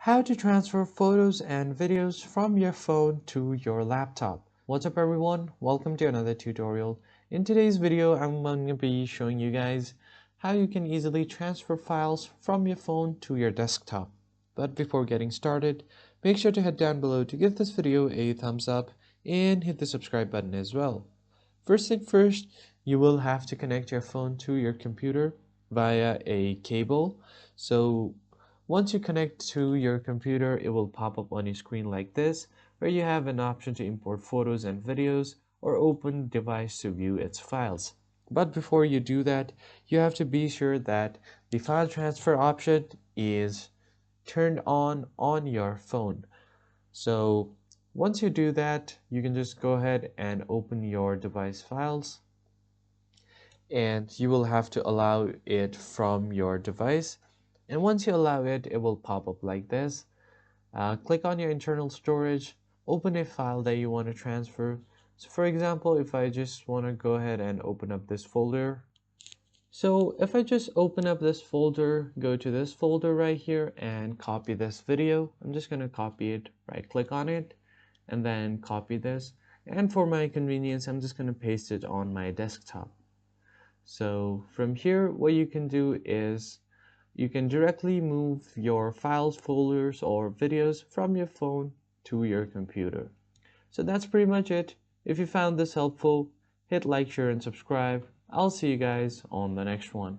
How to transfer photos and videos from your phone to your laptop. What's up everyone? Welcome to another tutorial. In today's video, I'm going to be showing you guys how you can easily transfer files from your phone to your desktop. But before getting started, make sure to head down below to give this video a thumbs up and hit the subscribe button as well. First thing first, you will have to connect your phone to your computer via a cable. So once you connect to your computer, it will pop up on your screen like this, where you have an option to import photos and videos or open the device to view its files. But before you do that, you have to be sure that the file transfer option is turned on your phone. So once you do that, you can just go ahead and open your device files, and you will have to allow it from your device. And once you allow it, it will pop up like this. Click on your internal storage, open a file that you want to transfer. So for example, if I just want to go ahead and open up this folder. So if I just open up this folder, go to this folder right here and copy this video, I'm just going to copy it, right click on it, and then copy this. And for my convenience, I'm just going to paste it on my desktop. So from here, what you can do is you can directly move your files, folders, or videos from your phone to your computer. So that's pretty much it. If you found this helpful, hit like, share, and subscribe. I'll see you guys on the next one.